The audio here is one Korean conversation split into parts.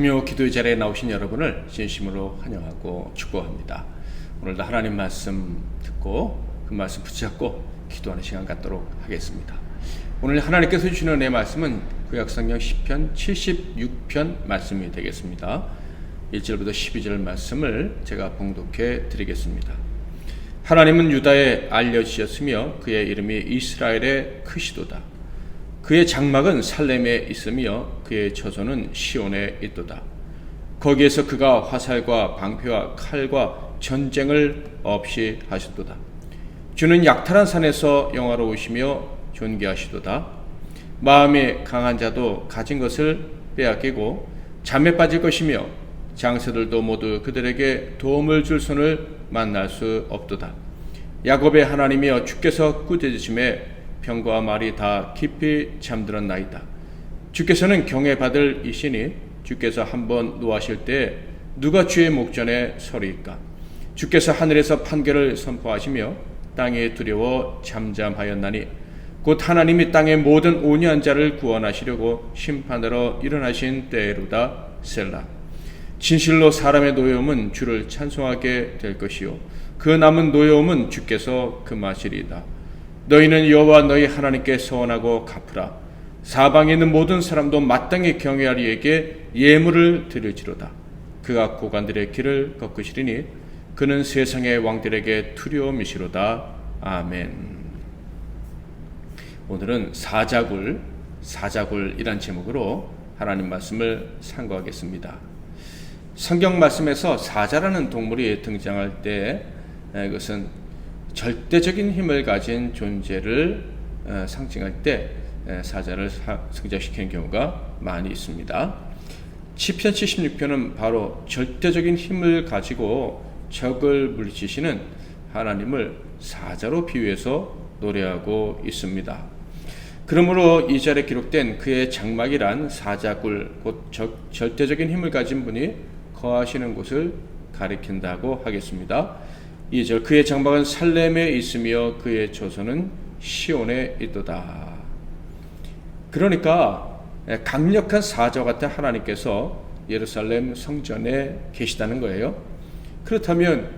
금요 기도의 자리에 나오신 여러분을 진심으로 환영하고 축복합니다. 오늘도 하나님 말씀 듣고 그 말씀 붙잡고 기도하는 시간 갖도록 하겠습니다. 오늘 하나님께서 주시는 내 말씀은 구약성경 시편 76편 말씀이 되겠습니다. 1절부터 12절 말씀을 제가 봉독해 드리겠습니다. 하나님은 유다에 알려지셨으며 그의 이름이 이스라엘에 크시도다. 그의 장막은 살렘에 있으며 그의 처소는 시온에 있도다. 거기에서 그가 화살과 방패와 칼과 전쟁을 없이 하셨도다. 주는 약탈한 산에서 영화로우시며 존귀하시도다. 마음이 강한 자도 가진 것을 빼앗기고 잠에 빠질 것이며 장세들도 모두 그들에게 도움을 줄 손을 만날 수 없도다. 야곱의 하나님이여 주께서 꾸짖으심에 병과 말이 다 깊이 잠들었나이다. 주께서는 경외받을 이시니 주께서 한번 노하실 때 누가 주의 목전에 서리이까? 주께서 하늘에서 판결을 선포하시며 땅에 두려워 잠잠하였나니 곧 하나님이 땅의 모든 온유한 자를 구원하시려고 심판하러 일어나신 때로다. 셀라. 진실로 사람의 노여움은 주를 찬송하게 될 것이요 그 남은 노여움은 주께서 금하시리이다. 너희는 여호와 너희 하나님께 서원하고 갚으라. 사방에 있는 모든 사람도 마땅히 경외하리 에게 예물을 드릴지로다. 그가 고관들의 길을 꺾으시리니 그는 세상의 왕들에게 두려움이시로다. 아멘. 오늘은 사자굴이란 제목으로 하나님 말씀을 상고하겠습니다. 성경 말씀에서 사자라는 동물이 등장할 때 이것은 절대적인 힘을 가진 존재를 상징할 때 사자를 등장시키는 경우가 많이 있습니다. 시편 76편은 바로 절대적인 힘을 가지고 적을 물리치시는 하나님을 사자로 비유해서 노래하고 있습니다. 그러므로 이 절에 기록된 그의 장막이란 사자굴, 곧 절대적인 힘을 가진 분이 거하시는 곳을 가리킨다고 하겠습니다. 2절 그의 장막은 살렘에 있으며 그의 처소는 시온에 있도다. 그러니까 강력한 사자 같은 하나님께서 예루살렘 성전에 계시다는 거예요. 그렇다면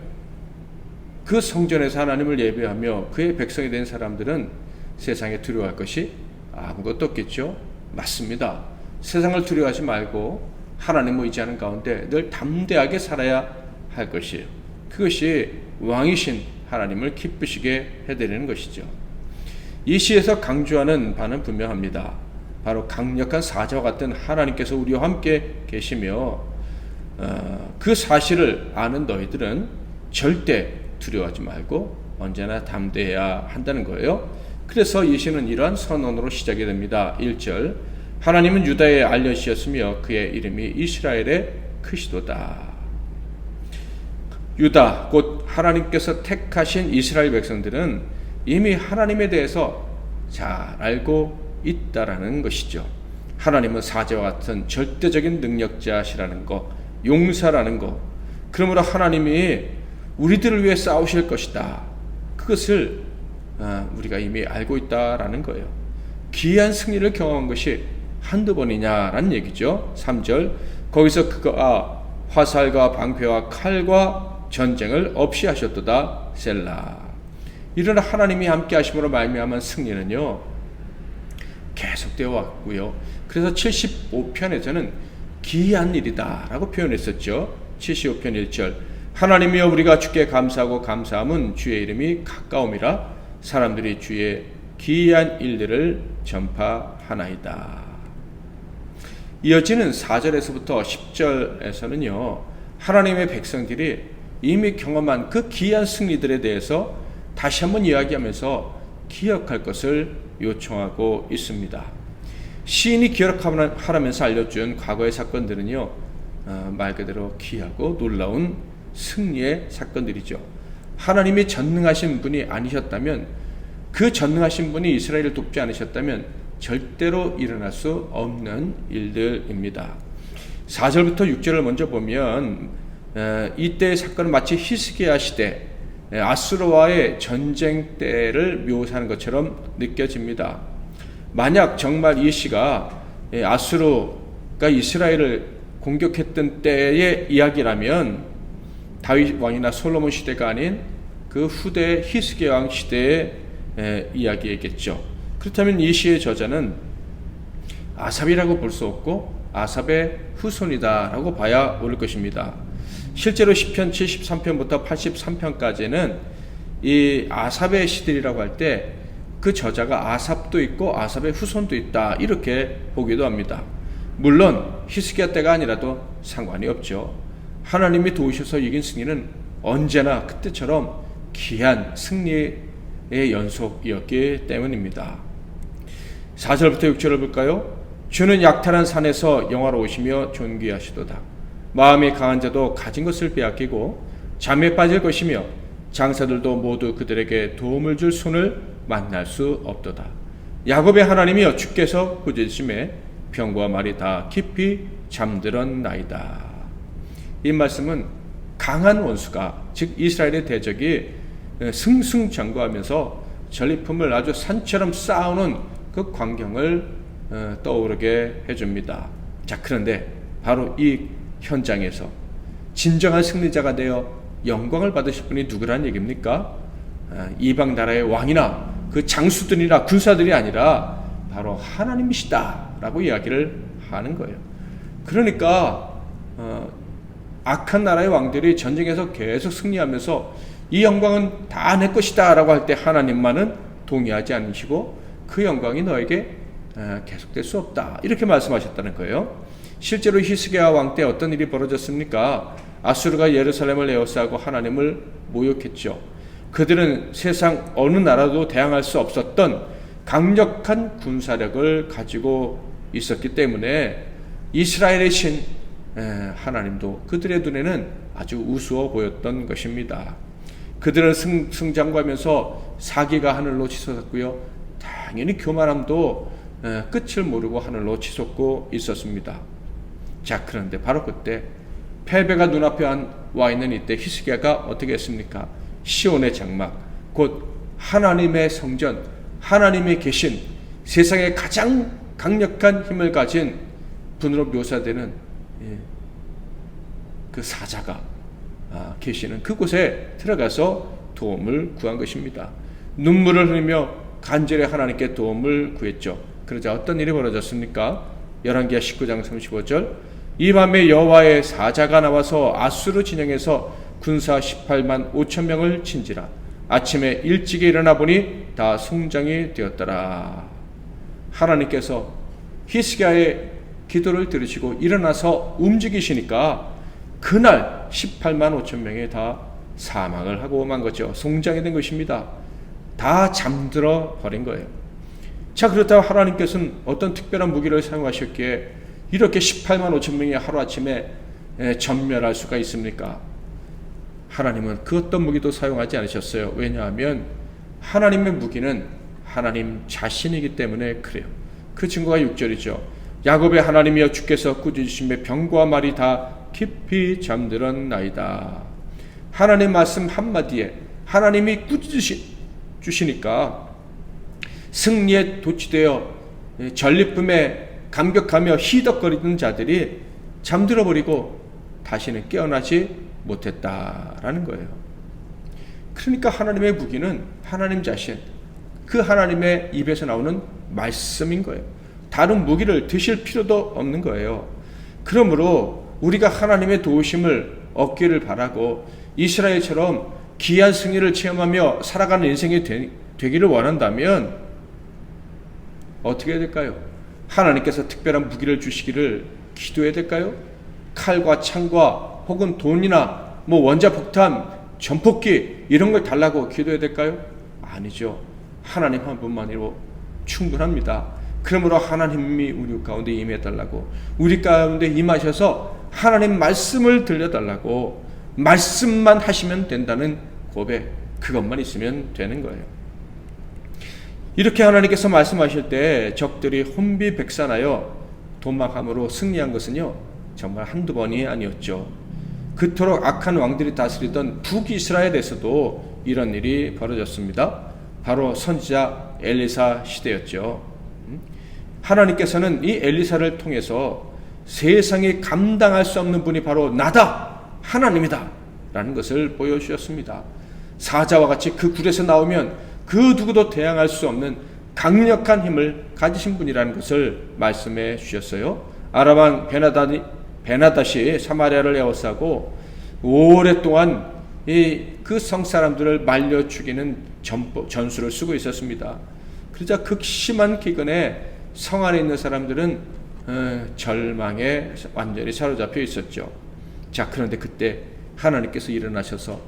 그 성전에서 하나님을 예배하며 그의 백성이 된 사람들은 세상에 두려워할 것이 아무것도 없겠죠. 맞습니다. 세상을 두려워하지 말고 하나님을 의지하는 가운데 늘 담대하게 살아야 할 것이에요. 그것이 왕이신 하나님을 기쁘시게 해드리는 것이죠. 이 시에서 강조하는 바는 분명합니다. 바로 강력한 사자와 같은 하나님께서 우리와 함께 계시며 그 사실을 아는 너희들은 절대 두려워하지 말고 언제나 담대해야 한다는 거예요. 그래서 이 시는 이러한 선언으로 시작이 됩니다. 1절 하나님은 유다에 알려지셨으며 그의 이름이 이스라엘에 크시도다. 유다 곧 하나님께서 택하신 이스라엘 백성들은 이미 하나님에 대해서 잘 알고 있다라는 것이죠. 하나님은 사자와 같은 절대적인 능력자시라는 것, 용사라는 것, 그러므로 하나님이 우리들을 위해 싸우실 것이다. 그것을 우리가 이미 알고 있다라는 거예요. 기이한 승리를 경험한 것이 한두 번이냐라는 얘기죠. 3절 거기서 그가 화살과 방패와 칼과 전쟁을 없이 하셨도다. 셀라. 이런 하나님이 함께 하심으로 말미암은 승리는요 계속되어 왔고요. 그래서 75편에서는 기이한 일이다 라고 표현했었죠. 75편 1절 하나님이여 우리가 주께 감사하고 감사함은 주의 이름이 가까움이라 사람들이 주의 기이한 일들을 전파하나이다. 이어지는 4절에서부터 10절에서는요 하나님의 백성들이 이미 경험한 그 기이한 승리들에 대해서 다시 한번 이야기하면서 기억할 것을 요청하고 있습니다. 시인이 기억하라면서 알려준 과거의 사건들은요 말 그대로 기이하고 놀라운 승리의 사건들이죠. 하나님이 전능하신 분이 아니셨다면, 그 전능하신 분이 이스라엘을 돕지 않으셨다면 절대로 일어날 수 없는 일들입니다. 4절부터 6절을 먼저 보면 이때의 사건은 마치 히스기야 시대 아수르와의 전쟁 때를 묘사하는 것처럼 느껴집니다. 만약 정말 이 시가 아수르가 이스라엘을 공격했던 때의 이야기라면 다윗 왕이나 솔로몬 시대가 아닌 그 후대 히스기야 왕 시대의 이야기겠죠. 그렇다면 이 시의 저자는 아삽이라고 볼 수 없고 아삽의 후손이다라고 봐야 옳을 것입니다. 실제로 시편 73편부터 83편까지는 이 아삽의 시들이라고 할 때 그 저자가 아삽도 있고 아삽의 후손도 있다 이렇게 보기도 합니다. 물론 히스기야 때가 아니라도 상관이 없죠. 하나님이 도우셔서 이긴 승리는 언제나 그때처럼 귀한 승리의 연속이었기 때문입니다. 4절부터 6절을 볼까요? 주는 약탈한 산에서 영화로우시며 존귀하시도다. 마음이 강한 자도 가진 것을 빼앗기고 잠에 빠질 것이며 장사들도 모두 그들에게 도움을 줄 손을 만날 수 없도다. 야곱의 하나님이여 주께서 꾸짖으심에 병과 말이 다 깊이 잠들었나이다. 이 말씀은 강한 원수가 즉 이스라엘의 대적이 승승장구하면서 전리품을 아주 산처럼 쌓아오는 그 광경을 떠오르게 해줍니다. 자, 그런데 바로 이 현장에서 진정한 승리자가 되어 영광을 받으실 분이 누구란 얘기입니까? 이방 나라의 왕이나 그 장수들이나 군사들이 아니라 바로 하나님이시다 라고 이야기를 하는 거예요. 그러니까 악한 나라의 왕들이 전쟁에서 계속 승리하면서 이 영광은 다 내 것이다 라고 할 때 하나님만은 동의하지 않으시고 그 영광이 너에게 계속될 수 없다 이렇게 말씀하셨다는 거예요. 실제로 히스기야 왕 때 어떤 일이 벌어졌습니까? 아수르가 예루살렘을 에워싸고 하나님을 모욕했죠. 그들은 세상 어느 나라도 대항할 수 없었던 강력한 군사력을 가지고 있었기 때문에 이스라엘의 신 하나님도 그들의 눈에는 아주 우스워 보였던 것입니다. 그들은 승장구하면서 사기가 하늘로 치솟았고요. 당연히 교만함도 끝을 모르고 하늘로 치솟고 있었습니다. 자, 그런데 바로 그때 패배가 눈앞에 와 있는 이때 히스기야가 어떻게 했습니까? 시온의 장막, 곧 하나님의 성전, 하나님이 계신 세상에 가장 강력한 힘을 가진 분으로 묘사되는 그 사자가 계시는 그곳에 들어가서 도움을 구한 것입니다. 눈물을 흘리며 간절히 하나님께 도움을 구했죠. 그러자 어떤 일이 벌어졌습니까? 열왕기하 19장 35절 이 밤에 여호와의 사자가 나와서 아수르 진영에서 군사 18만 5천 명을 친지라. 아침에 일찍이 일어나 보니 다 송장이 되었더라. 하나님께서 히스기야의 기도를 들으시고 일어나서 움직이시니까 그날 18만 5천 명이 다 사망을 하고 만 거죠. 송장이 된 것입니다. 다 잠들어 버린 거예요. 자, 그렇다고 하나님께서는 어떤 특별한 무기를 사용하셨기에 이렇게 18만 5천 명이 하루아침에 전멸할 수가 있습니까? 하나님은 그 어떤 무기도 사용하지 않으셨어요. 왜냐하면 하나님의 무기는 하나님 자신이기 때문에 그래요. 그 증거가 6절이죠. 야곱의 하나님이여 주께서 꾸짖으심에 병과 말이 다 깊이 잠들었나이다. 하나님 말씀 한마디에 하나님이 꾸짖으시니까 승리에 도취되어 전리품에 감격하며 희덕거리던 자들이 잠들어버리고 다시는 깨어나지 못했다라는 거예요. 그러니까 하나님의 무기는 하나님 자신, 그 하나님의 입에서 나오는 말씀인 거예요. 다른 무기를 드실 필요도 없는 거예요. 그러므로 우리가 하나님의 도우심을 얻기를 바라고 이스라엘처럼 귀한 승리를 체험하며 살아가는 인생이 되기를 원한다면 어떻게 해야 될까요? 하나님께서 특별한 무기를 주시기를 기도해야 될까요? 칼과 창과 혹은 돈이나 원자폭탄, 전폭기 이런 걸 달라고 기도해야 될까요? 아니죠. 하나님 한 분만으로 충분합니다. 그러므로 하나님이 우리 가운데 임해달라고, 우리 가운데 임하셔서 하나님 말씀을 들려달라고, 말씀만 하시면 된다는 고백, 그것만 있으면 되는 거예요. 이렇게 하나님께서 말씀하실 때 적들이 혼비백산하여 도망함으로 승리한 것은요, 정말 한두 번이 아니었죠. 그토록 악한 왕들이 다스리던 북이스라엘에서도 이런 일이 벌어졌습니다. 바로 선지자 엘리사 시대였죠. 하나님께서는 이 엘리사를 통해서 세상이 감당할 수 없는 분이 바로 나다, 하나님이다 라는 것을 보여주셨습니다. 사자와 같이 그 굴에서 나오면 그 누구도 대항할 수 없는 강력한 힘을 가지신 분이라는 것을 말씀해 주셨어요. 아람왕 베나닷이 사마리아를 에워싸고 오랫동안 그 성사람들을 말려 죽이는 전술을 쓰고 있었습니다. 그러자 극심한 기근에 성 안에 있는 사람들은 절망에 완전히 사로잡혀 있었죠. 자, 그런데 그때 하나님께서 일어나셔서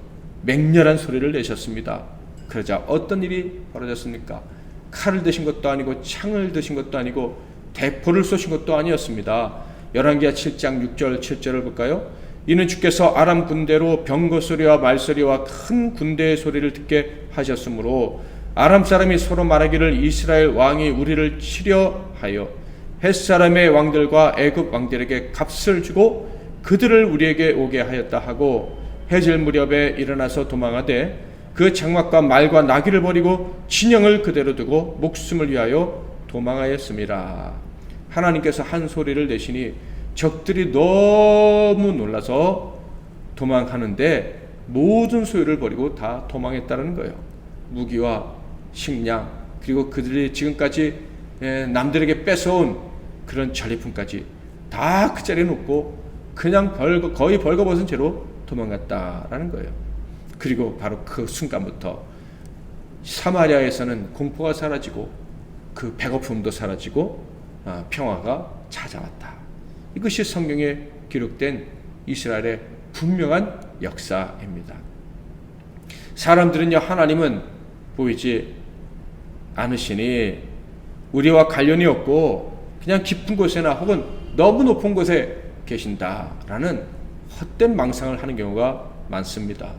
맹렬한 소리를 내셨습니다. 그러자 어떤 일이 벌어졌습니까? 칼을 드신 것도 아니고 창을 드신 것도 아니고 대포를 쏘신 것도 아니었습니다. 열왕기하 7장 6절 7절을 볼까요? 이는 주께서 아람 군대로 병거 소리와 말소리와 큰 군대의 소리를 듣게 하셨으므로 아람 사람이 서로 말하기를 이스라엘 왕이 우리를 치려 하여 헷사람의 왕들과 애굽 왕들에게 값을 주고 그들을 우리에게 오게 하였다 하고 해질 무렵에 일어나서 도망하되 그 장막과 말과 나귀를 버리고 진영을 그대로 두고 목숨을 위하여 도망하였습니다. 하나님께서 한 소리를 내시니 적들이 너무 놀라서 도망하는데 모든 소유를 버리고 다 도망했다는 거예요. 무기와 식량, 그리고 그들이 지금까지 남들에게 뺏어온 그런 전리품까지 다 그 자리에 놓고 그냥 거의 벌거벗은 채로 도망갔다라는 거예요. 그리고 바로 그 순간부터 사마리아에서는 공포가 사라지고 그 배고픔도 사라지고 평화가 찾아왔다. 이것이 성경에 기록된 이스라엘의 분명한 역사입니다. 사람들은요, 하나님은 보이지 않으시니 우리와 관련이 없고 그냥 깊은 곳에나 혹은 너무 높은 곳에 계신다라는 헛된 망상을 하는 경우가 많습니다.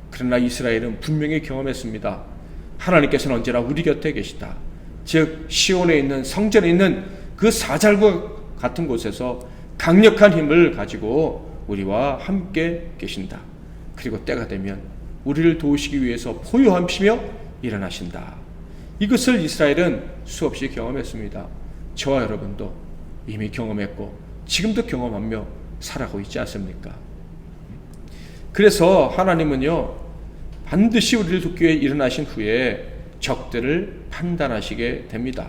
그러나 이스라엘은 분명히 경험했습니다. 하나님께서는 언제나 우리 곁에 계시다. 즉 시온에 있는 성전에 있는 그 사절과 같은 곳에서 강력한 힘을 가지고 우리와 함께 계신다. 그리고 때가 되면 우리를 도우시기 위해서 포효하시며 일어나신다. 이것을 이스라엘은 수없이 경험했습니다. 저와 여러분도 이미 경험했고 지금도 경험하며 살아가고 있지 않습니까? 그래서 하나님은요, 반드시 우리를 돕기 위해 일어나신 후에 적들을 판단하시게 됩니다.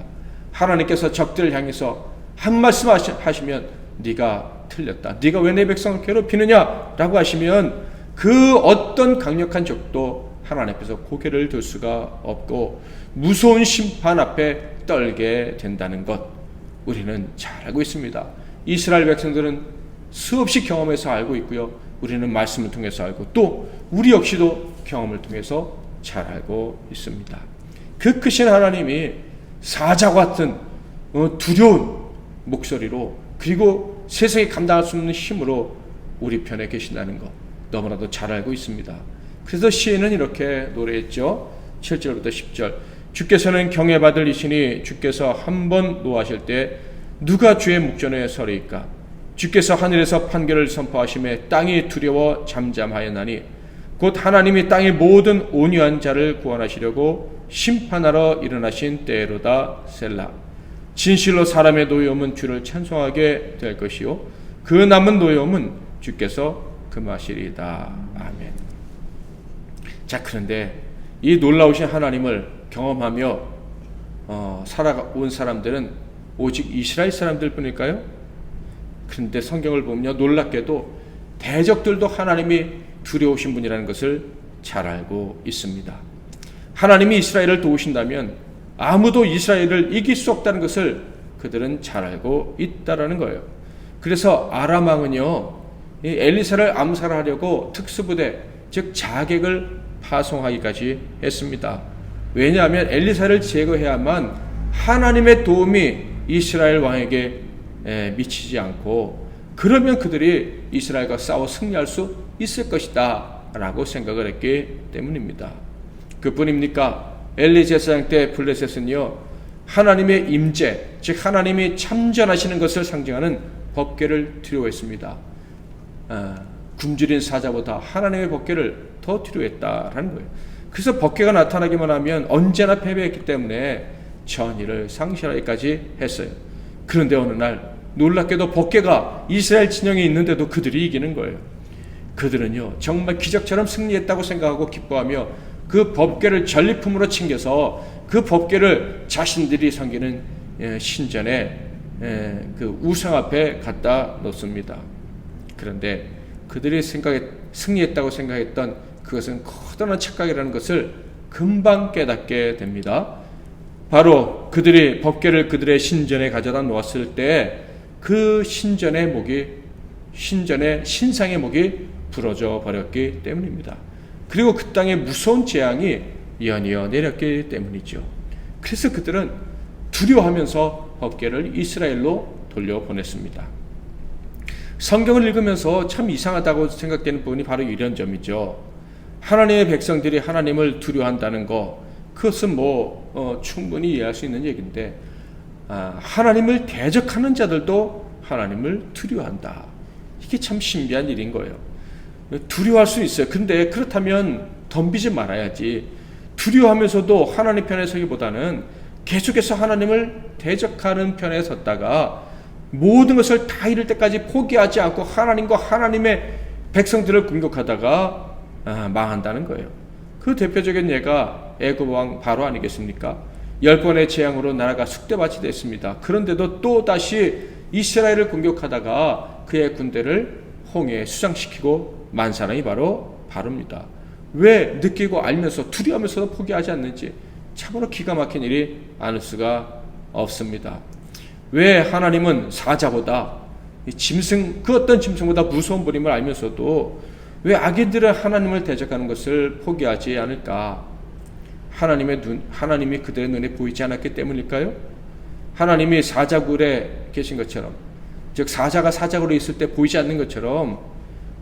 하나님께서 적들을 향해서 한 말씀 하시면 네가 틀렸다, 네가 왜 내 백성을 괴롭히느냐 라고 하시면 그 어떤 강력한 적도 하나님 앞에서 고개를 들 수가 없고 무서운 심판 앞에 떨게 된다는 것, 우리는 잘 알고 있습니다. 이스라엘 백성들은 수없이 경험해서 알고 있고요, 우리는 말씀을 통해서 알고 또 우리 역시도 경험을 통해서 잘 알고 있습니다. 그 크신 하나님이 사자와 같은 두려운 목소리로, 그리고 세상에 감당할 수 없는 힘으로 우리 편에 계신다는 것 너무나도 잘 알고 있습니다. 그래서 시인은 이렇게 노래했죠. 7절부터 10절. 주께서는 경외받을 이시니 주께서 한 번 노하실 때 누가 주의 목전에 서리이까? 주께서 하늘에서 판결을 선포하심에 땅이 두려워 잠잠하였나니 곧 하나님이 땅의 모든 온유한 자를 구원하시려고 심판하러 일어나신 때로다. 셀라. 진실로 사람의 노여움은 주를 찬송하게 될 것이요 그 남은 노여움은 주께서 금하시리이다. 아멘. 자, 그런데 이 놀라우신 하나님을 경험하며 살아온 사람들은 오직 이스라엘 사람들 뿐일까요? 그런데 성경을 보면요, 놀랍게도 대적들도 하나님이 두려우신 분이라는 것을 잘 알고 있습니다. 하나님이 이스라엘을 도우신다면 아무도 이스라엘을 이길 수 없다는 것을 그들은 잘 알고 있다라는 거예요. 그래서 아람 왕은요, 엘리사를 암살하려고 특수부대, 즉 자객을 파송하기까지 했습니다. 왜냐하면 엘리사를 제거해야만 하나님의 도움이 이스라엘 왕에게 미치지 않고, 그러면 그들이 이스라엘과 싸워 승리할 수 있을 것이다 라고 생각을 했기 때문입니다. 그뿐입니까? 엘리 제사장 때 블레셋은요, 하나님의 임재, 즉 하나님이 참전하시는 것을 상징하는 법궤를 두려워했습니다. 굶주린 사자보다 하나님의 법궤를 더 두려워했다라는 거예요. 그래서 법궤가 나타나기만 하면 언제나 패배했기 때문에 전의를 상실하기까지 했어요. 그런데 어느 날 놀랍게도 법궤가 이스라엘 진영에 있는데도 그들이 이기는 거예요. 그들은요 정말 기적처럼 승리했다고 생각하고 기뻐하며 그 법궤를 전리품으로 챙겨서 그 법궤를 자신들이 섬기는 신전에 그 우상 앞에 갖다 놓습니다. 그런데 그들이 승리했다고 생각했던 그것은 커다란 착각이라는 것을 금방 깨닫게 됩니다. 바로 그들이 법궤를 그들의 신전에 가져다 놓았을 때 그 신전의 신상의 목이 부러져 버렸기 때문입니다. 그리고 그 땅에 무서운 재앙이 연이어 내렸기 때문이죠. 그래서 그들은 두려워하면서 법궤를 이스라엘로 돌려보냈습니다. 성경을 읽으면서 참 이상하다고 생각되는 부분이 바로 이런 점이죠. 하나님의 백성들이 하나님을 두려워한다는 것, 그것은 충분히 이해할 수 있는 얘기인데, 하나님을 대적하는 자들도 하나님을 두려워한다. 이게 참 신비한 일인 거예요. 두려워할 수 있어요. 근데 그렇다면 덤비지 말아야지. 두려워하면서도 하나님 편에 서기보다는 계속해서 하나님을 대적하는 편에 섰다가 모든 것을 다 잃을 때까지 포기하지 않고 하나님과 하나님의 백성들을 공격하다가 망한다는 거예요. 그 대표적인 예가 애굽 왕 바로 아니겠습니까? 10번의 재앙으로 나라가 쑥대밭이 됐습니다. 그런데도 또 다시 이스라엘을 공격하다가 그의 군대를 홍해에 수장시키고 만 사람이 바로 바로입니다. 왜 느끼고 알면서 두려워하면서도 포기하지 않는지 참으로 기가 막힌 일이 아닐 수가 없습니다. 왜 하나님은 사자보다 그 어떤 짐승보다 무서운 분임을 알면서도 왜 악인들은 하나님을 대적하는 것을 포기하지 않을까? 하나님이 그들의 눈에 보이지 않았기 때문일까요? 하나님이 사자굴에 계신 것처럼, 즉 사자가 사자굴에 있을 때 보이지 않는 것처럼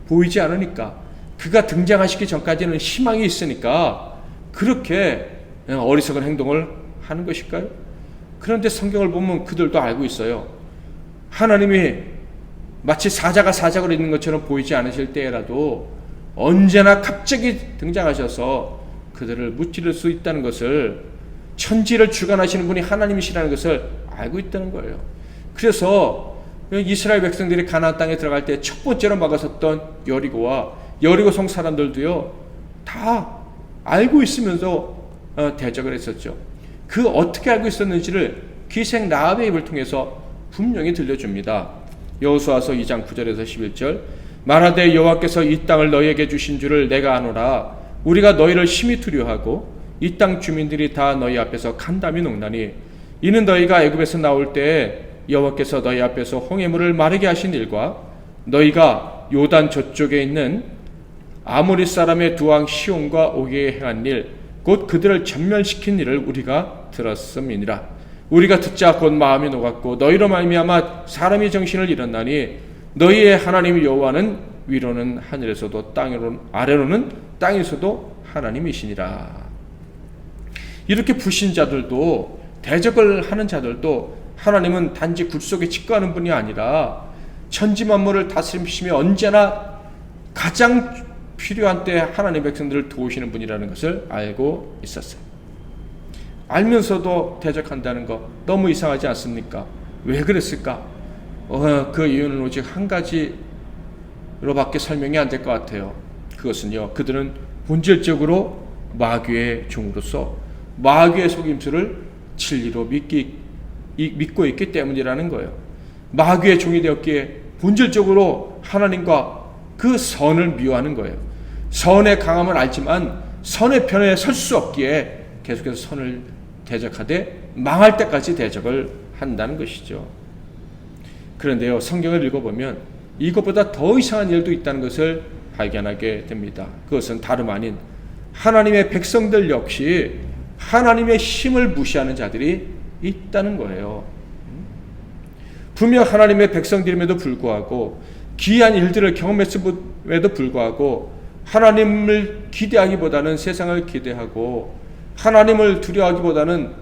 보이지 않으니까, 그가 등장하시기 전까지는 희망이 있으니까 그렇게 어리석은 행동을 하는 것일까요? 그런데 성경을 보면 그들도 알고 있어요. 하나님이 마치 사자가 사자굴에 있는 것처럼 보이지 않으실 때라도 언제나 갑자기 등장하셔서 그들을 무찌를 수 있다는 것을, 천지를 주관하시는 분이 하나님이시라는 것을 알고 있다는 거예요. 그래서 이스라엘 백성들이 가나안 땅에 들어갈 때 첫 번째로 막아섰던 여리고와 여리고성 사람들도요 다 알고 있으면서 대적을 했었죠. 그 어떻게 알고 있었는지를 기생 라합의 입을 통해서 분명히 들려줍니다. 여호수아서 2장 9절에서 11절, 말하되 여호와께서 이 땅을 너희에게 주신 줄을 내가 아노라. 우리가 너희를 심히 두려워하고 이 땅 주민들이 다 너희 앞에서 간담이 녹나니, 이는 너희가 애굽에서 나올 때에 여호와께서 너희 앞에서 홍해물을 마르게 하신 일과 너희가 요단 저쪽에 있는 아모리 사람의 두 왕 시온과 오기에 행한 일, 곧 그들을 전멸시킨 일을 우리가 들었음이니라. 우리가 듣자 곧 마음이 녹았고 너희로 말미암아 사람이 정신을 잃었나니, 너희의 하나님 여호와는 위로는 하늘에서도 아래로는 땅에서도 하나님이시니라. 이렇게 불신자들도, 대적을 하는 자들도 하나님은 단지 굴속에 직거하는 분이 아니라 천지 만물을 다스리시며 언제나 가장 필요한 때 하나님의 백성들을 도우시는 분이라는 것을 알고 있었어요. 알면서도 대적한다는 거 너무 이상하지 않습니까? 왜 그랬을까? 그 이유는 오직 한 가지로밖에 설명이 안 될 것 같아요. 그것은요, 그들은 본질적으로 마귀의 종으로서 마귀의 속임수를 진리로 믿고 있기 때문이라는 거예요. 마귀의 종이 되었기에 본질적으로 하나님과 그 선을 미워하는 거예요. 선의 강함을 알지만 선의 편에 설 수 없기에 계속해서 선을 대적하되 망할 때까지 대적을 한다는 것이죠. 그런데요, 성경을 읽어보면 이것보다 더 이상한 일도 있다는 것을 발견하게 됩니다. 그것은 다름 아닌 하나님의 백성들 역시 하나님의 힘을 무시하는 자들이 있다는 거예요. 분명 하나님의 백성들임에도 불구하고, 기이한 일들을 경험했음에도 불구하고 하나님을 기대하기보다는 세상을 기대하고, 하나님을 두려워하기보다는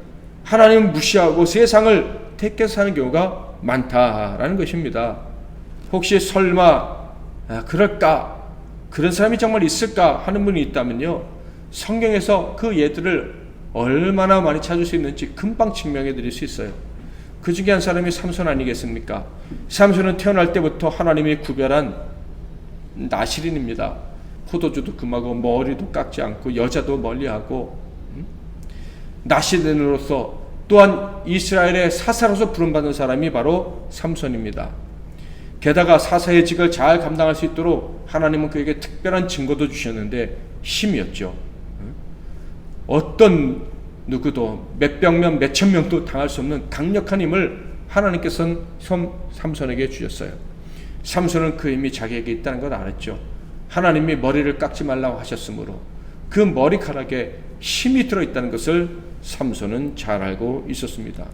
하나님을 무시하고 세상을 택해서 사는 경우가 많다라는 것입니다. 혹시 설마 그럴까? 그런 사람이 정말 있을까? 하는 분이 있다면요, 성경에서 그 예들을 얼마나 많이 찾을 수 있는지 금방 증명해 드릴 수 있어요. 그 중에 한 사람이 삼손 아니겠습니까? 삼손은 태어날 때부터 하나님이 구별한 나실인입니다. 포도주도 금하고 머리도 깎지 않고 여자도 멀리하고 나실인으로서 또한 이스라엘의 사사로서 부름받은 사람이 바로 삼손입니다. 게다가 사사의 직을 잘 감당할 수 있도록 하나님은 그에게 특별한 증거도 주셨는데 힘이었죠. 어떤 누구도 몇백 명, 몇천 명도 당할 수 없는 강력한 힘을 하나님께서는 삼손에게 주셨어요. 삼손은 그 힘이 자기에게 있다는 걸 알았죠. 하나님이 머리를 깎지 말라고 하셨으므로 그 머리카락에 힘이 들어있다는 것을 삼손은 잘 알고 있었습니다.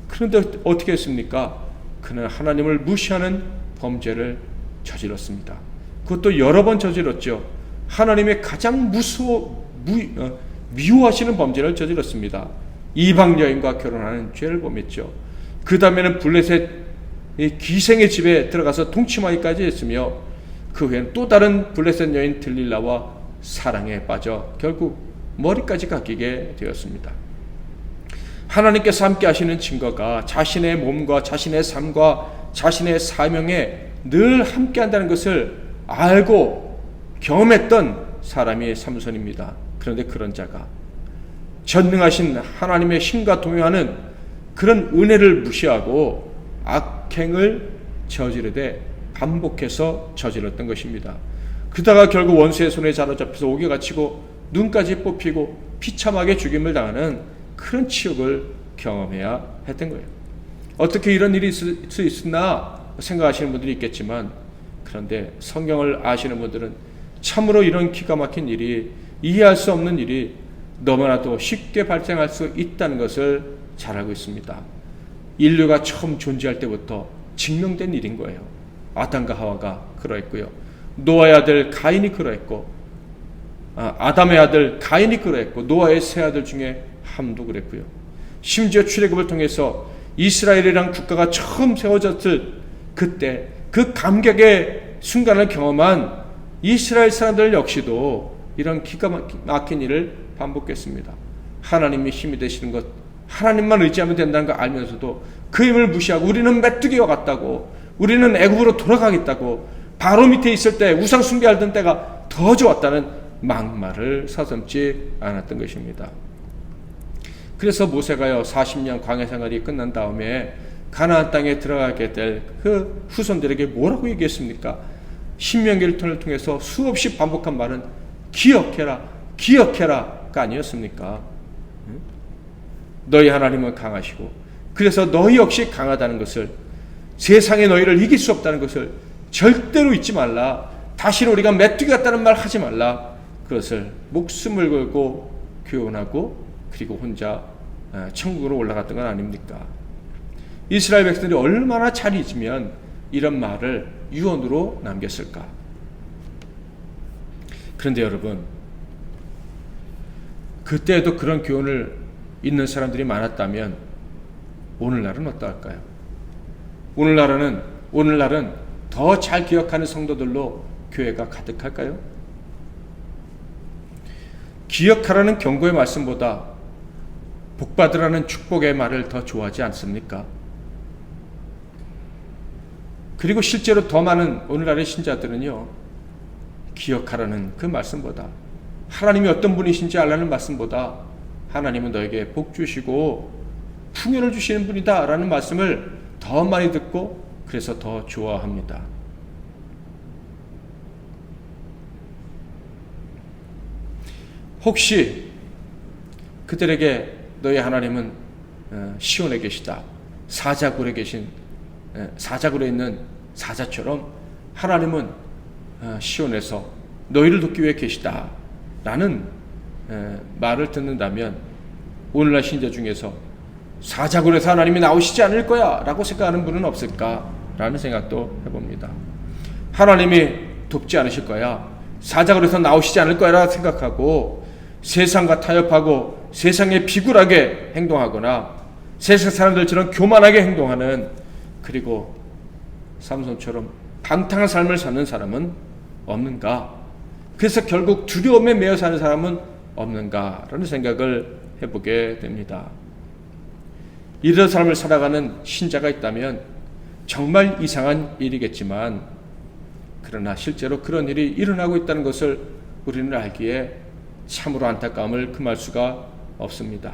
그런데 어떻게 했습니까? 그는 하나님을 무시하는 범죄를 저질렀습니다. 그것도 여러 번 저질렀죠. 하나님의 가장 미워하시는 범죄를 저질렀습니다. 이방 여인과 결혼하는 죄를 범했죠. 그 다음에는 블레셋 기생의 집에 들어가서 동침하기까지 했으며 그 후에는 또 다른 블레셋 여인 들릴라와 사랑에 빠져 결국 머리까지 깎이게 되었습니다. 하나님께서 함께 하시는 증거가 자신의 몸과 자신의 삶과 자신의 사명에 늘 함께 한다는 것을 알고 경험했던 사람이 삼손입니다. 그런데 그런 자가 전능하신 하나님의 힘과 동행하는 그런 은혜를 무시하고 악행을 저지르되 반복해서 저질렀던 것입니다. 그러다가 결국 원수의 손에 사로잡혀서 옥에 갇히고 눈까지 뽑히고 비참하게 죽임을 당하는 그런 치욕을 경험해야 했던 거예요. 어떻게 이런 일이 있을 수 있나 생각하시는 분들이 있겠지만, 그런데 성경을 아시는 분들은 참으로 이런 기가 막힌 일이, 이해할 수 없는 일이 너무나도 쉽게 발생할 수 있다는 것을 잘 알고 있습니다. 인류가 처음 존재할 때부터 증명된 일인 거예요. 아담과 하와가 그러했고요. 노아의 아들 가인이 그러했고, 아담의 아들 가인이 그러했고, 노아의 세 아들 중에 함도 그랬고요. 심지어 출애굽을 통해서 이스라엘이란 국가가 처음 세워졌을 그때 그 감격의 순간을 경험한 이스라엘 사람들 역시도 이런 기가 막힌 일을 반복했습니다. 하나님이 힘이 되시는 것, 하나님만 의지하면 된다는 걸 알면서도 그 힘을 무시하고 우리는 메뚜기와 같다고, 우리는 애굽으로 돌아가겠다고, 바로 밑에 있을 때 우상 숭배하던 때가 더 좋았다는 막말을 서슴지 않았던 것입니다. 그래서 모세가요 40년 광야 생활이 끝난 다음에 가나안 땅에 들어가게 될 그 후손들에게 뭐라고 얘기했습니까? 신명기를 통해서 수없이 반복한 말은 기억해라, 기억해라가 아니었습니까? 너희 하나님은 강하시고 그래서 너희 역시 강하다는 것을, 세상에 너희를 이길 수 없다는 것을 절대로 잊지 말라. 다시는 우리가 메뚜기 같다는 말 하지 말라. 그것을 목숨을 걸고 교훈하고 그리고 혼자 천국으로 올라갔던 건 아닙니까? 이스라엘 백성들이 얼마나 잘 잊으면 이런 말을 유언으로 남겼을까? 그런데 여러분, 그때에도 그런 교훈을 잊는 사람들이 많았다면 오늘날은 어떠할까요? 오늘날은 더 잘 기억하는 성도들로 교회가 가득할까요? 기억하라는 경고의 말씀보다 복받으라는 축복의 말을 더 좋아하지 않습니까? 그리고 실제로 더 많은 오늘날의 신자들은요, 기억하라는 그 말씀보다, 하나님이 어떤 분이신지 알라는 말씀보다 하나님은 너에게 복 주시고 풍요를 주시는 분이다 라는 말씀을 더 많이 듣고 그래서 더 좋아합니다. 혹시 그들에게 너희 하나님은 시온에 계시다, 사자굴에 있는 사자처럼 하나님은 시온에서 너희를 돕기 위해 계시다 라는 말을 듣는다면 오늘날 신자 중에서 사자굴에서 하나님이 나오시지 않을 거야 라고 생각하는 분은 없을까 라는 생각도 해봅니다. 하나님이 돕지 않으실 거야, 사자굴에서 나오시지 않을 거야 라고 생각하고 세상과 타협하고 세상에 비굴하게 행동하거나 세상 사람들처럼 교만하게 행동하는, 그리고 삼손처럼 방탕한 삶을 사는 사람은 없는가? 그래서 결국 두려움에 매여 사는 사람은 없는가? 라는 생각을 해보게 됩니다. 이런 삶을 살아가는 신자가 있다면 정말 이상한 일이겠지만, 그러나 실제로 그런 일이 일어나고 있다는 것을 우리는 알기에 참으로 안타까움을 금할 수가 없습니다.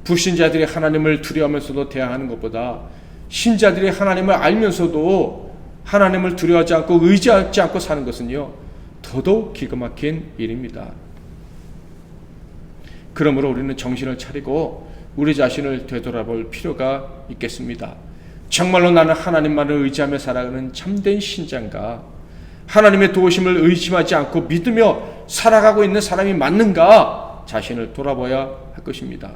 불신자들이 하나님을 두려워하면서도 대항하는 것보다 신자들이 하나님을 알면서도 하나님을 두려워하지 않고 의지하지 않고 사는 것은요, 더더욱 기가 막힌 일입니다. 그러므로 우리는 정신을 차리고 우리 자신을 되돌아볼 필요가 있겠습니다. 정말로 나는 하나님만을 의지하며 살아가는 참된 신자인가? 하나님의 도우심을 의심하지 않고 믿으며 살아가고 있는 사람이 맞는가? 자신을 돌아봐야 할 것입니다.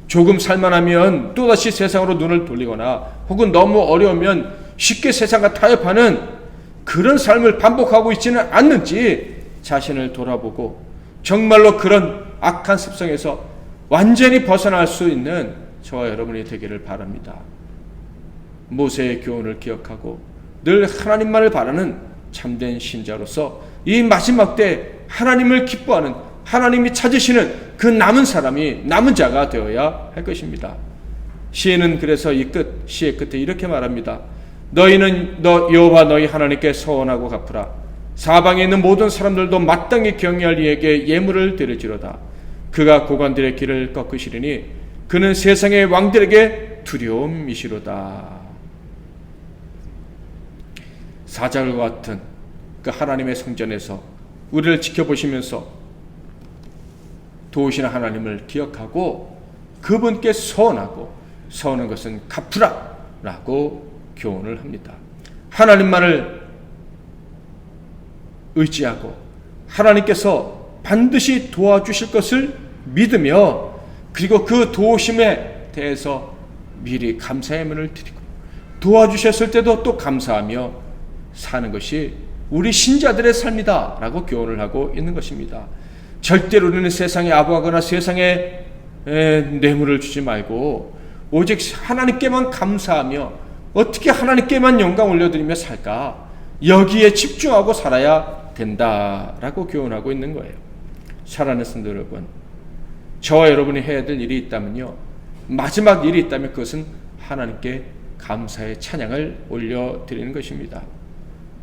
조금 살만하면 또다시 세상으로 눈을 돌리거나 혹은 너무 어려우면 쉽게 세상과 타협하는 그런 삶을 반복하고 있지는 않는지 자신을 돌아보고 정말로 그런 악한 습성에서 완전히 벗어날 수 있는 저와 여러분이 되기를 바랍니다. 모세의 교훈을 기억하고 늘 하나님만을 바라는 참된 신자로서 이 마지막 때 하나님을 기뻐하는, 하나님이 찾으시는 그 남은 사람이, 남은 자가 되어야 할 것입니다. 시인은 그래서 시의 끝에 이렇게 말합니다. 너희는 여호와 너희 하나님께 서원하고 갚으라. 사방에 있는 모든 사람들도 마땅히 경외할 이에게 예물을 드릴지로다. 그가 고관들의 길을 꺾으시리니 그는 세상의 왕들에게 두려움이시로다. 사자들과 같은 그 하나님의 성전에서 우리를 지켜보시면서 도우시는 하나님을 기억하고 그분께 서원하고, 서원한 것은 갚으라 라고 교훈을 합니다. 하나님만을 의지하고 하나님께서 반드시 도와주실 것을 믿으며, 그리고 그 도우심에 대해서 미리 감사의 문을 드리고 도와주셨을 때도 또 감사하며 사는 것이 우리 신자들의 삶이다 라고 교훈을 하고 있는 것입니다. 절대로 우리는 세상에 아부하거나 세상에 뇌물을 주지 말고 오직 하나님께만 감사하며 어떻게 하나님께만 영광 올려드리며 살까, 여기에 집중하고 살아야 된다라고 교훈하고 있는 거예요. 사랑하는 성도 여러분, 저와 여러분이 해야 될 일이 있다면요, 마지막 일이 있다면 그것은 하나님께 감사의 찬양을 올려드리는 것입니다.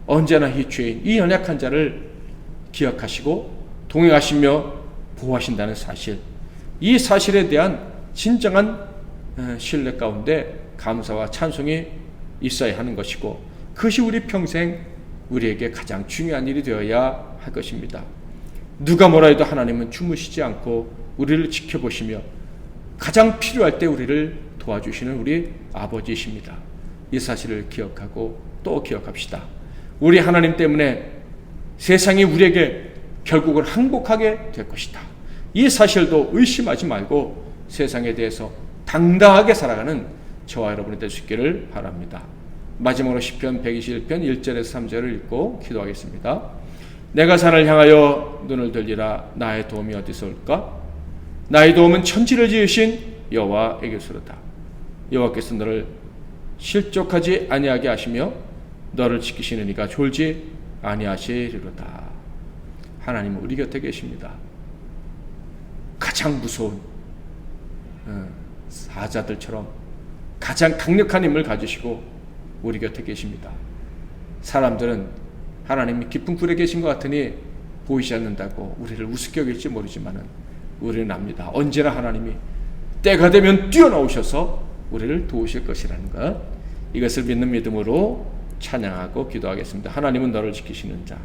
언제나 이 죄인, 이 연약한 자를 기억하시고 동행하시며 보호하신다는 사실, 이 사실에 대한 진정한 신뢰 가운데 감사와 찬송이 있어야 하는 것이고, 그것이 우리 평생 우리에게 가장 중요한 일이 되어야 할 것입니다. 누가 뭐라 해도 하나님은 주무시지 않고 우리를 지켜보시며 가장 필요할 때 우리를 도와주시는 우리 아버지이십니다. 이 사실을 기억하고 또 기억합시다. 우리 하나님 때문에 세상이 우리에게 결국은 항복하게 될 것이다. 이 사실도 의심하지 말고 세상에 대해서 당당하게 살아가는 저와 여러분이 될 수 있기를 바랍니다. 마지막으로 시편 121편 1절에서 3절을 읽고 기도하겠습니다. 내가 산을 향하여 눈을 들리라. 나의 도움이 어디서 올까? 나의 도움은 천지를 지으신 여호와에게서로다. 여호와께서 너를 실족하지 아니하게 하시며 너를 지키시는 이가 졸지 아니하시리로다. 하나님은 우리 곁에 계십니다. 가장 무서운 사자들처럼 가장 강력한 힘을 가지시고 우리 곁에 계십니다. 사람들은 하나님이 깊은 굴에 계신 것 같으니 보이지 않는다고 우리를 우습게 여길지 모르지만 우리는 압니다. 언제나 하나님이 때가 되면 뛰어나오셔서 우리를 도우실 것이라는 것, 이것을 믿는 믿음으로 찬양하고 기도하겠습니다. 하나님은 너를 지키시는 자,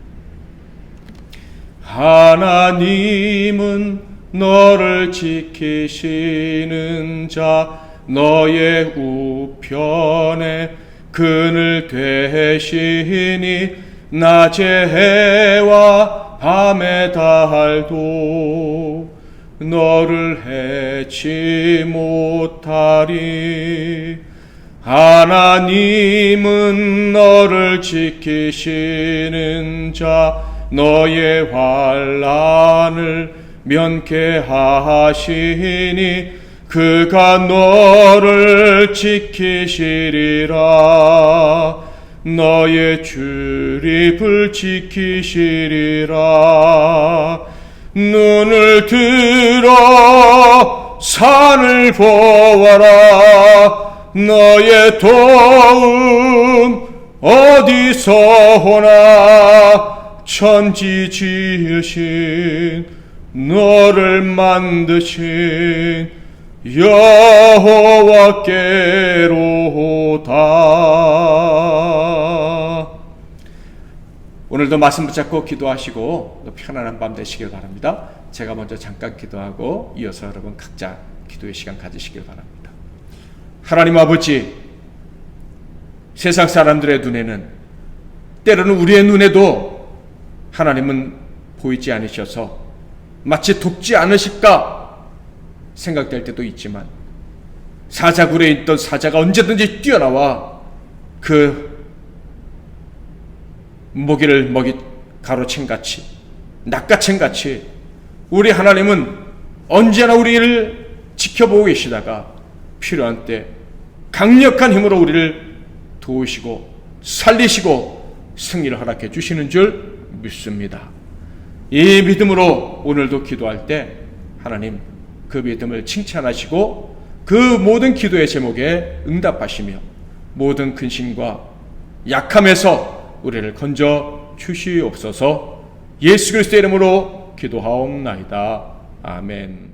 하나님은 너를 지키시는 자, 너의 우편에 그늘 되시니 낮의 해와 밤의 달도 너를 해치 못하리. 하나님은 너를 지키시는 자, 너의 환난을 면케하시니 그가 너를 지키시리라. 너의 출입을 지키시리라. 눈을 들어 산을 보아라. 너의 도움 어디서 오나. 천지 지으신 너를 만드신 여호와께로다. 오늘도 말씀 붙잡고 기도하시고 또 편안한 밤 되시길 바랍니다. 제가 먼저 잠깐 기도하고 이어서 여러분 각자 기도의 시간 가지시길 바랍니다. 하나님 아버지, 세상 사람들의 눈에는, 때로는 우리의 눈에도 하나님은 보이지 않으셔서 마치 돕지 않으실까 생각될 때도 있지만, 사자굴에 있던 사자가 언제든지 뛰어나와 그 먹이를 가로챈 같이, 낚아챈 같이 우리 하나님은 언제나 우리를 지켜보고 계시다가 필요한 때 강력한 힘으로 우리를 도우시고 살리시고 승리를 허락해 주시는 줄 믿습니다. 이 믿음으로 오늘도 기도할 때 하나님 그 믿음을 칭찬하시고 그 모든 기도의 제목에 응답하시며 모든 근심과 약함에서 우리를 건져 주시옵소서. 예수 그리스도의 이름으로 기도하옵나이다. 아멘.